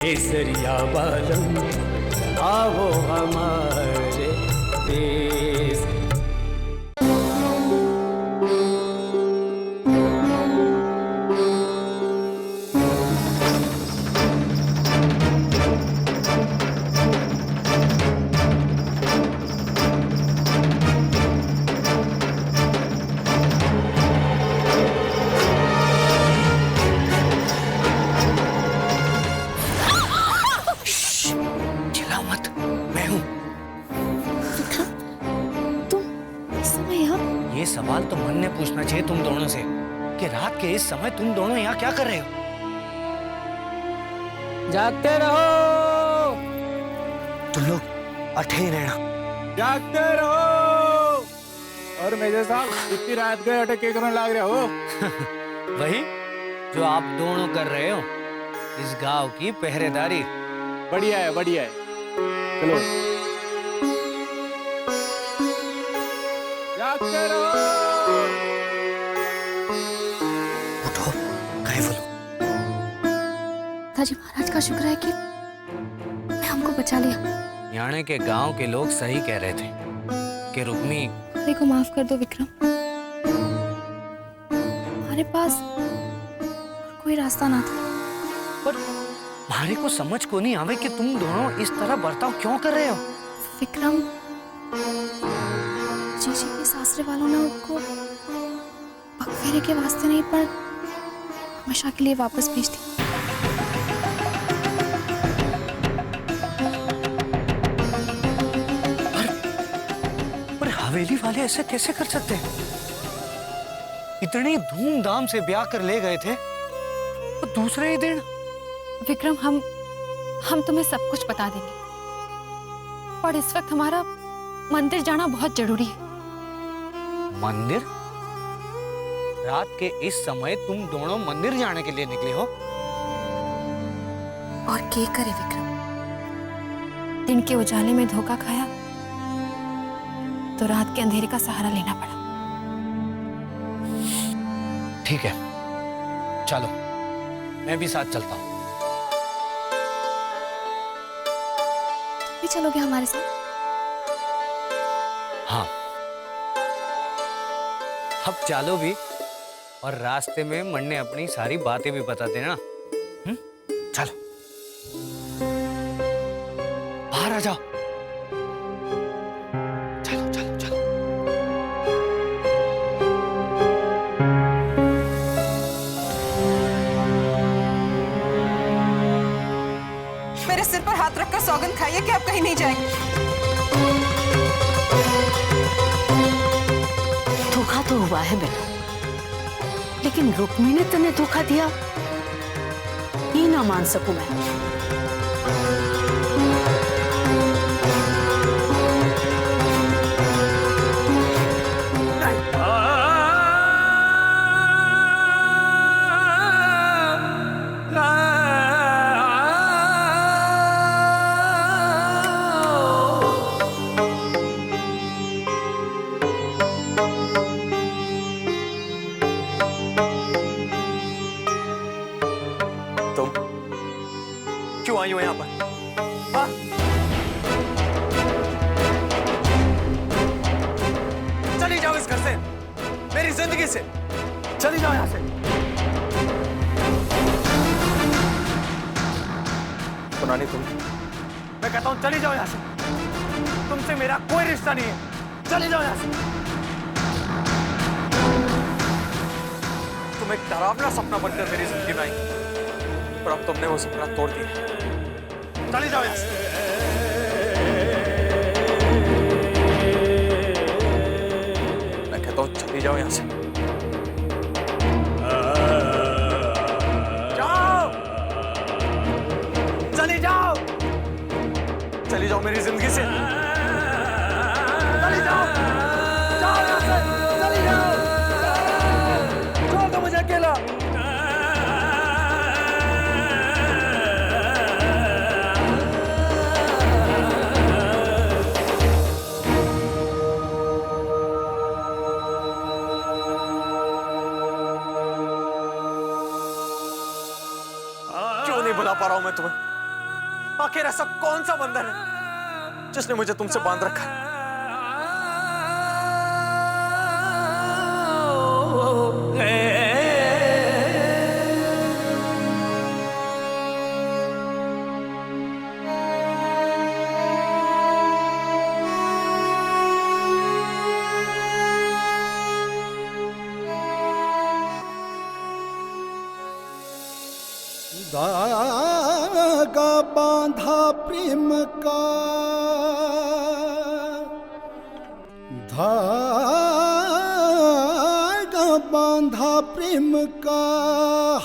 केसरिया बालम आओ हमारे देश। ये सवाल तो मन ने पूछना चाहिए तुम दोनों से कि रात के इस समय तुम दोनों यहाँ क्या कर रहे हो? जागते रहो तुम लोग अठे ही रहना। जागते रहो। और मेजर साहब इतनी रात गए अटक के करने लग रहे हो? वही जो आप दोनों कर रहे हो, इस गांव की पहरेदारी। बढ़िया है, बढ़िया है। चलो जागते रहो। उठो, कहे वो लोग। पिताजी महाराज का शुक्र है कि मैं हमको बचा लिया। याने के गांव के लोग सही कह रहे थे कि रुक्मी मेरे को माफ कर दो विक्रम। हमारे पास और कोई रास्ता ना था। पर मारे को समझ को नहीं आवे कि तुम दोनों इस तरह बर्ताव क्यों कर रहे हो? विक्रम, जीजी के सासरे वालों ने उनको बकफेरे के वास्ते नहीं पर हमेशा के लिए वापस भेज दी। पर हवेली वाले ऐसे कैसे कर सकते हैं? इतनी धूमधाम से ब्याह कर ले गए थे तो दूसरे ही दिन। विक्रम, हम तुम्हें सब कुछ बता देंगे, पर इस वक्त हमारा मंदिर जाना बहुत जरूरी है। मंदिर? रात के इस समय तुम दोनों मंदिर जाने के लिए निकले हो? और क्या करे विक्रम, दिन के उजाले में धोखा खाया तो रात के अंधेरे का सहारा लेना पड़ा। ठीक है, चलो मैं भी साथ चलता हूँ। भी चलोगे हमारे साथ? हाँ, अब चलो भी, और रास्ते में मन ने अपनी सारी बातें भी बता देना। चलो बाहर आ जाओ। चलो चलो चलो। मेरे सिर पर हाथ रखकर सौगंध खाइए कि आप कहीं नहीं जाएंगे। धोखा तो हुआ है बेटा, लेकिन रुक्मी ने तने धोखा दिया, ये ना मान सकूं मैं। क्यों आई हो यहाँ पर? हाँ? चली जाओ इस घर से, मेरी जिंदगी से चली जाओ यहाँ से। सुना नहीं तुम? मैं कहता हूँ चली जाओ यहाँ से, तुमसे मेरा कोई रिश्ता नहीं है, चली जाओ यहाँ से। तुम एक डरावना सपना बनकर मेरी जिंदगी में आई, पर अब तुमने वो सपना तोड़ दिया। चली जाओ यहाँ से। मैं कहता हूँ चली जाओ यहाँ से। जाओ, चली जाओ, चली जाओ मेरी जिंदगी से। चली जाओ, जाओ यहाँ से, चली जाओ, छोड़ दो मुझे अकेला। क्यों नहीं बुला पा रहा हूं मैं तुम्हें? आखिर ऐसा कौन सा बंधन है जिसने मुझे तुमसे बांध रखा है? धागा बांधा प्रेम का, धागा बांधा प्रेम का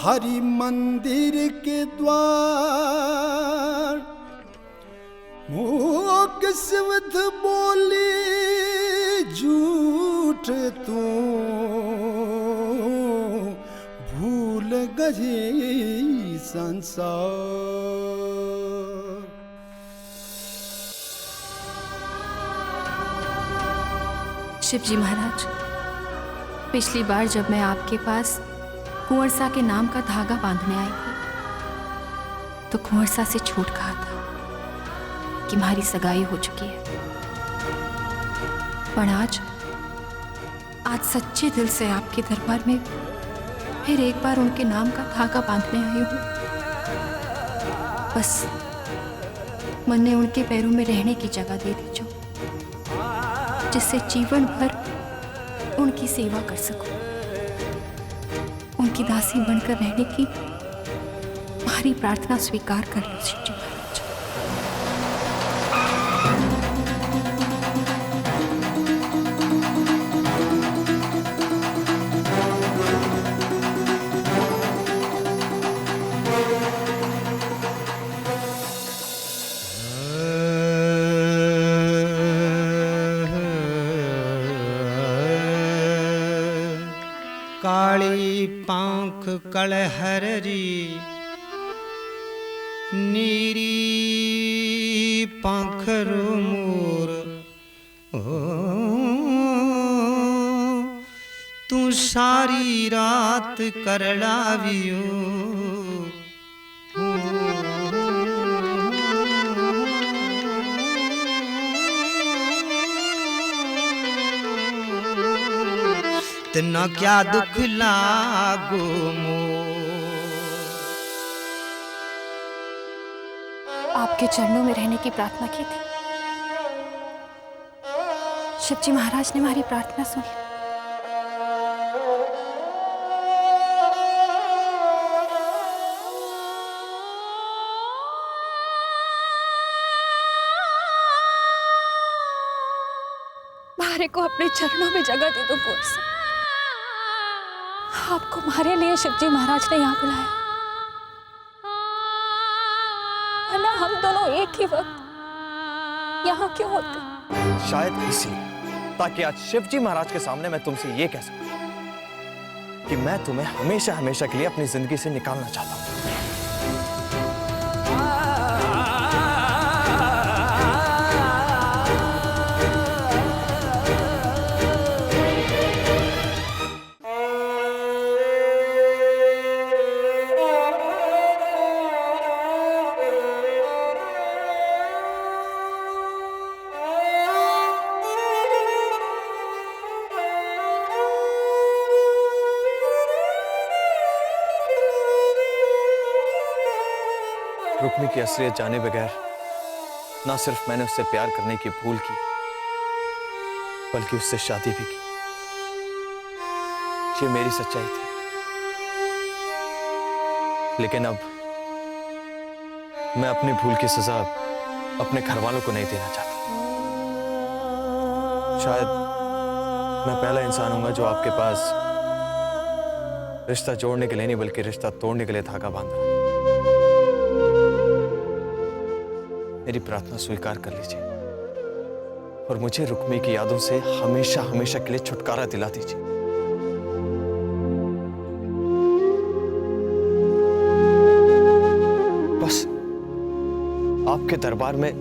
हरि मंदिर के द्वार। मूक सिवध बोली झूठ तू भूल गई संसार। शिवजी महाराज, पिछली बार जब मैं आपके पास कुंवर सा के नाम का धागा बांधने आई थी तो कुंवर सा से झूठ कहा था कि हमारी सगाई हो चुकी है। पर आज सच्चे दिल से आपके दरबार में फिर एक बार उनके नाम का धागा बांधने आई हूँ। बस मन ने उनके पैरों में रहने की जगह दे दी, जो जिससे जीवन भर उनकी सेवा कर सकूं, उनकी दासी बनकर रहने की हमारी प्रार्थना स्वीकार कर लो शिवजी महाराज। काली पांख कलहरी नीरी पाखरू मोर, तू सारी रात करड़ावियो। तना क्या दुख लागो आपके चरणों में रहने की प्रार्थना की थी। शिवजी महाराज ने हमारी प्रार्थना सुनी। मारे को अपने चरणों में जगह दे दो बोल से। आपको हमारे लिए शिवजी महाराज ने यहाँ बुलाया, वरना हम दोनों एक ही वक्त यहाँ क्यों होते? शायद इसलिए, ताकि आज शिवजी महाराज के सामने मैं तुमसे ये कह सकूं कि मैं तुम्हें हमेशा हमेशा के लिए अपनी जिंदगी से निकालना चाहता हूं। रुक्मी की असलियत जाने बगैर ना सिर्फ मैंने उससे प्यार करने की भूल की, बल्कि उससे शादी भी की। ये मेरी सच्चाई थी, लेकिन अब मैं अपनी भूल की सजा अपने घर वालों को नहीं देना चाहता। शायद मैं पहला इंसान हूंगा जो आपके पास रिश्ता जोड़ने के लिए नहीं, बल्कि रिश्ता तोड़ने के लिए धागा बांध रहा है। मेरी प्रार्थना स्वीकार कर लीजिए और मुझे रुक्मी की यादों से हमेशा हमेशा के लिए छुटकारा दिला दीजिए। बस आपके दरबार में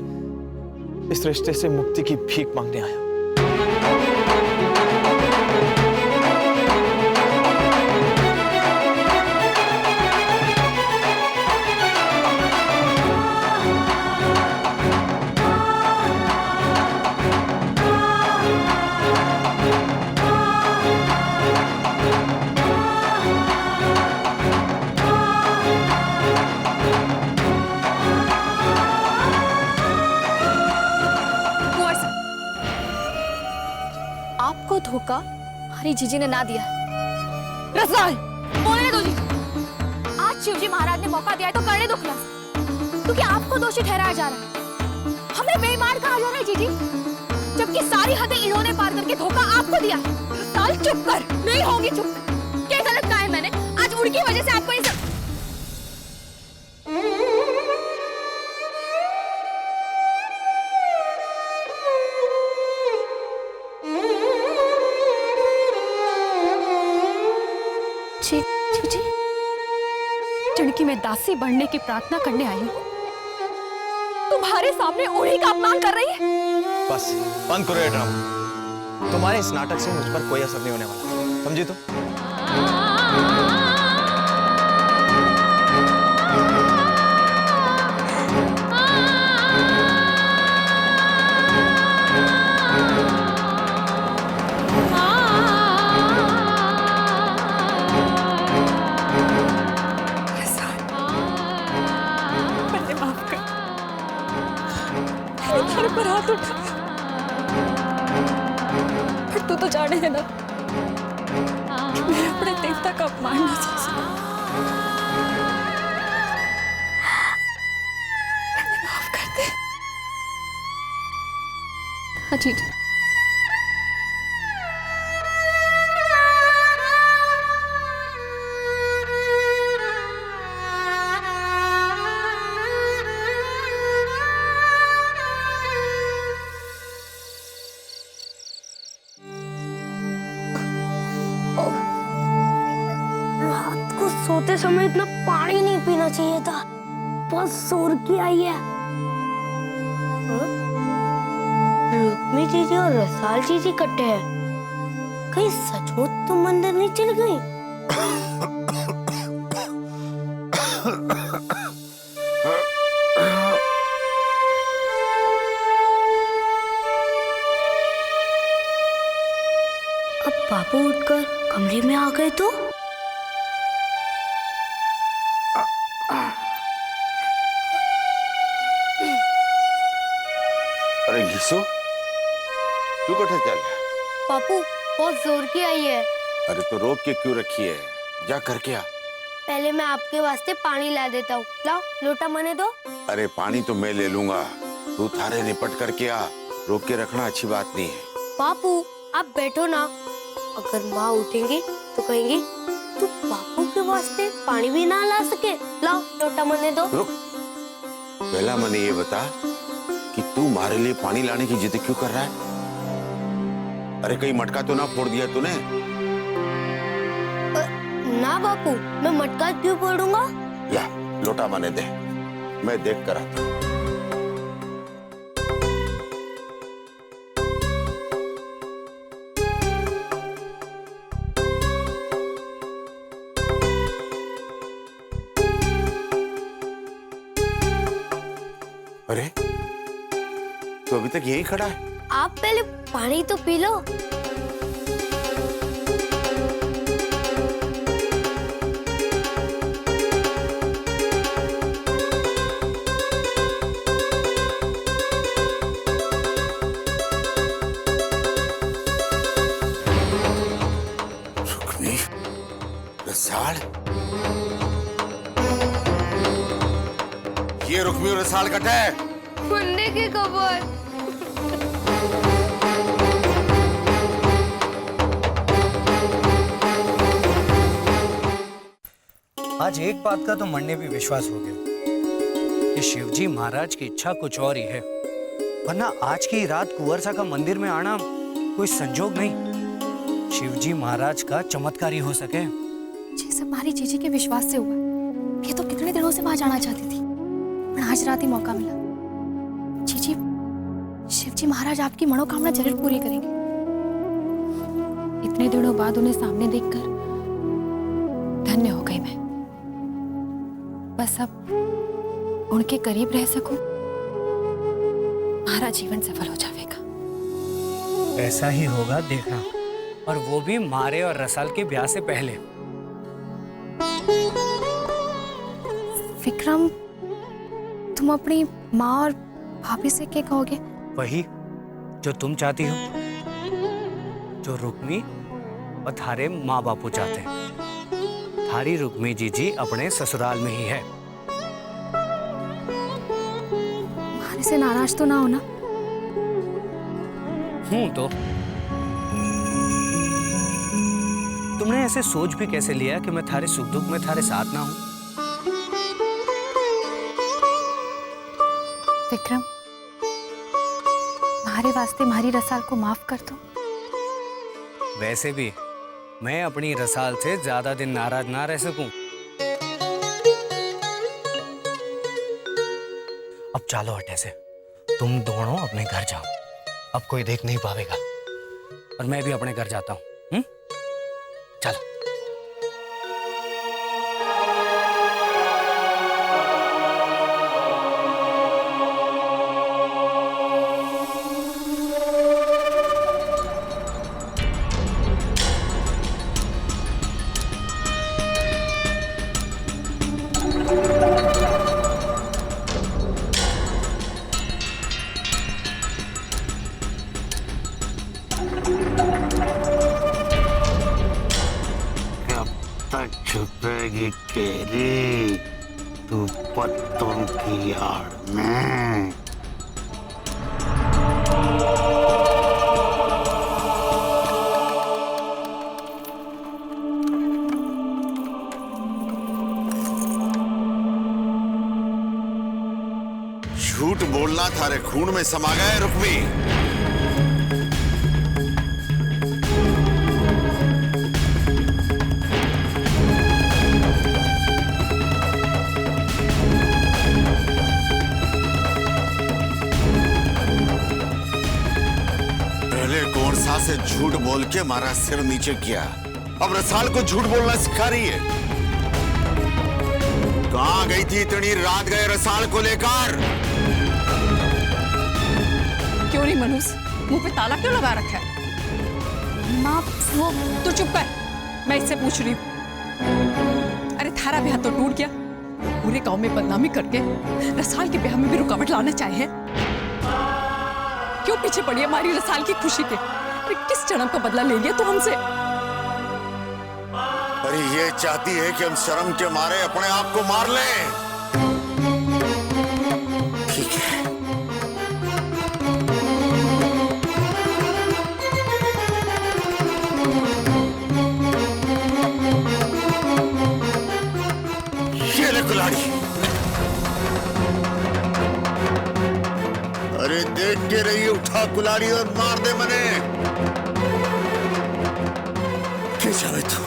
इस रिश्ते से मुक्ति की भीख मांगने आया। धोखा हमारी जीजी ने ना दिया है। रसाल, बोलने दो जीजी। आज शिवजी महाराज ने मौका दिया है तो करने दो खुलासा, क्योंकि आपको दोषी ठहराया जा रहा है, हमें बेईमान कहा जा रहा है जीजी, जबकि सारी हदें इन्होंने पार करके धोखा आपको दिया है। रसाल चुप कर। नहीं होगी चुप। क्या गलत कहा है मैंने? आज उनकी वजह से आपको ये सब। जीजी, जिनकी मैं दासी बनने की प्रार्थना करने आई हूँ, तुम्हारे सामने उन्हीं का अपमान कर रही है। बस बंद करो ये ड्रामा। तुम्हारे इस नाटक से मुझ पर कोई असर नहीं होने वाला, समझी तुम? पर हाथ उठा, पर तू तो जाने है ना कि मैं अपने देवता का अपमान न कर सकूं। माफ कर दे। हाँ जीजी। सोते समय इतना पानी नहीं पीना चाहिए था, बहुत जोर की आई है। रुक्मी जीजी और रसाल जीजी कट्टे हैं, कहीं सचमुच तुम मंदिर नहीं चल गई? अब बाबू उठकर कमरे में आ गए तो? अरे घिसो, तू कठे चल? पापू बहुत जोर की आई है। अरे तो रोक के क्यों रखी है? जा करके आ। पहले मैं आपके वास्ते पानी ला देता हूँ। लाओ लोटा मने दो। अरे पानी तो मैं ले लूंगा, तू थारे निपट करके आ। रोक के रखना अच्छी बात नहीं है। पापू आप बैठो ना, अगर माँ उठेंगी तो कहेंगी तू पापू के वास्ते पानी भी ना ला सके। लाओ लोटा मने दो। रुक, पहला मने ये बता कि तू हमारे लिए पानी लाने की जिद क्यों कर रहा है? अरे कहीं मटका तो ना फोड़ दिया तूने? ना बापू, मैं मटका क्यों फोड़ूंगा? या लोटा मने दे, मैं देख कर आता हूं। अरे तो अभी तक यही खड़ा है? आप पहले पानी तो पी लो। रुक्मी, रसाल, ये रुक्मी और रसाल कट है। मुन्ने की खबर। आज एक बात का तो मन ने भी विश्वास हो गया कि शिवजी महाराज की इच्छा कुछ और ही है, वरना आज की रात कुंवरसा का मंदिर में आना कोई संजोग नहीं। शिवजी महाराज का चमत्कार ही हो सके। ये सब हमारी जीजी के विश्वास से हुआ। ये तो कितने दिनों से वहां जाना चाहती थी, पर आज रात ही मौका मिला। जीजी, शिवजी महाराज आपकी मनोकामना जरूर पूरी करेंगे। इतने दिनों बाद उन्हें सामने देखकर धन्य हो गई मैं। बस अब उनके करीब रह सकूं, हमारा जीवन सफल हो जाएगा। ऐसा ही होगा, देखना, और वो भी मारे और रसाल के ब्याह से पहले। विक्रम, तुम अपनी माँ और भाभी से क्या कहोगे? वही जो तुम चाहती हो। जो रुक्मी और थारे माँ बापू चाहते हैं। थारी रुक्मी जीजी अपने ससुराल में ही है। मारे से नाराज तो ना हो ना? हूं तो। तुमने ऐसे सोच भी कैसे लिया कि मैं थारे सुख दुख में थारे साथ ना हूं? विक्रम, मारे वास्ते मारी रसाल को माफ कर दो। वैसे भी मैं अपनी रसाल से ज्यादा दिन नाराज ना रह सकूं। अब चलो हटे से, तुम दोनों अपने घर जाओ। अब कोई देख नहीं पाएगा और मैं भी अपने घर जाता हूं। चलो। छुपेगी तेरी तू पत्तों की आड़ में। झूठ बोलना थारे खून में समा गया है रुक्मी। कौरसा से झूठ बोल के हमारा सिर नीचे किया, अब रसाल को झूठ बोलना सिखा रही है। कहां गई थी इतनी रात गए रसाल को लेकर? क्यों नहीं मनुष, मुंह पे ताला क्यों लगा रखा है? माँ वो तू चुप कर, मैं इससे पूछ रही हूँ। अरे थारा ब्याह तो टूट गया, पूरे गांव में बदनामी करके रसाल के ब्याह में भी रुकावट लाना चाहे। क्यों पीछे पड़ी है हमारी रसाल की खुशी के? अरे किस जन्म का बदला ले लिया तू हमसे? अरे ये चाहती है कि हम शर्म के मारे अपने आप को मार लें। ठीक है, ये ले कुल्हाड़ी। अरे देख के रही, उठा कुल्हाड़ी और मार दे मने। क्या चाहे तू,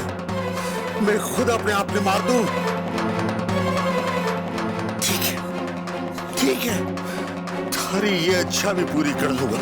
मैं खुद अपने आप में मार दूं। ठीक है, थारी ये अच्छा भी पूरी कर लूंगा।